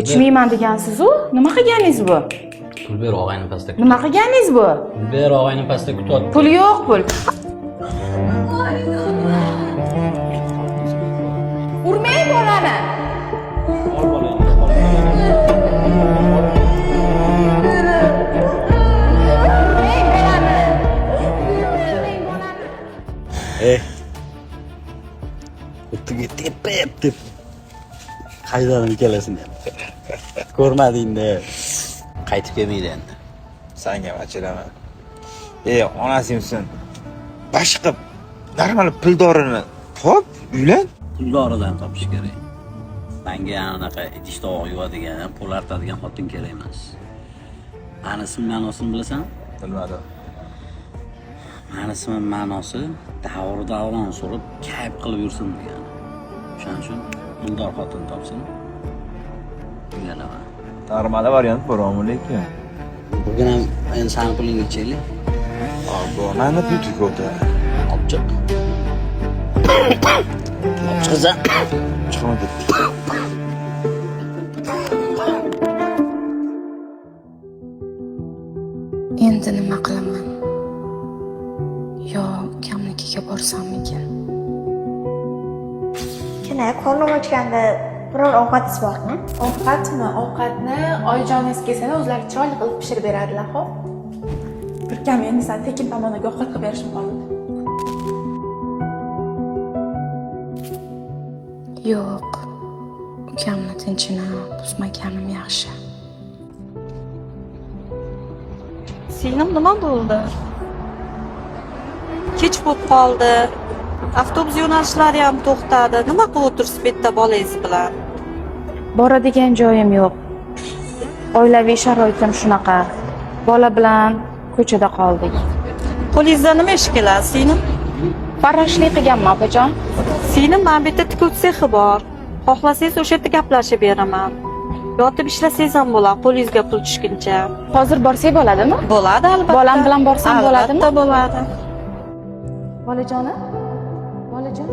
Ichmayman degansiz-ku, nima qilganingiz bu? Pul ber og'ayni pastda kut. Nima qilganingiz bu? Pul ber og'ayni pastda kutyapti. Pul yo'q, pul. Urmang bolani. O'tiga tepib qaydan kelasini ko'rmadingda qaytib kelmaydi endi. Senga vachiraman. Onasingmisan. Boshqa normal puldorini top, uylan. Puldoridan topish kerak. Menga anaqa idish tovoq yuvadigan, pul artadigan xotin kerak emas. Anisining ma'nosini bilasan? Bilmadim. Anisining ma'nosi davron so'rib, kayf qilib yursin degani. Shuning uchun puldor xotin topsin. Uyalaman. Normal variant bo'lamu lekin. Bugun ham men sani pulingga ichaylik. Bu meni butikota. Olib chiq. Olib chiqsan. Chiqmadi. Endi nima qilaman? Yo, ukamnikiga borsamikin? Kana qornim ochganda biror ovqatingiz bormi? Ovqatmi? Ovqatni oyijoningiz kelsada o'zlari chiroyli qilib pishirib beradilar, xo'p? Birkam endi san tekin tomonga ovqat qilib berishim qoldi. Yo'q. Ukamni tinchini buzmaganim yaxshi. Singlim nima bo'ldi? Kech bo'lib qoldi. Avtobus yo'nalishlari ham to'xtadi. Nima qilib o'tirsiz betda bolangiz bilan? Boradigan joyim yo'q. Oilaviy sharoitim shunaqa. Bola bilan ko'chada qoldik. Qo'lingizda nima ish qilasiz, singlim? Farroshlik qilganman, opajon. Singlim, men bu yerda tikuv sexi bor. Xohlasangiz o'sha yerda gaplashib beraman. Yotib ishlasangiz ham bo'ladi, qo'lingizga pul tushguncha. Hozir borsak bo'ladimi? Bo'ladi, albatta. Bolam bilan borsam bo'ladimi? Albatta bo'ladi. Bolajonim? Bolajon.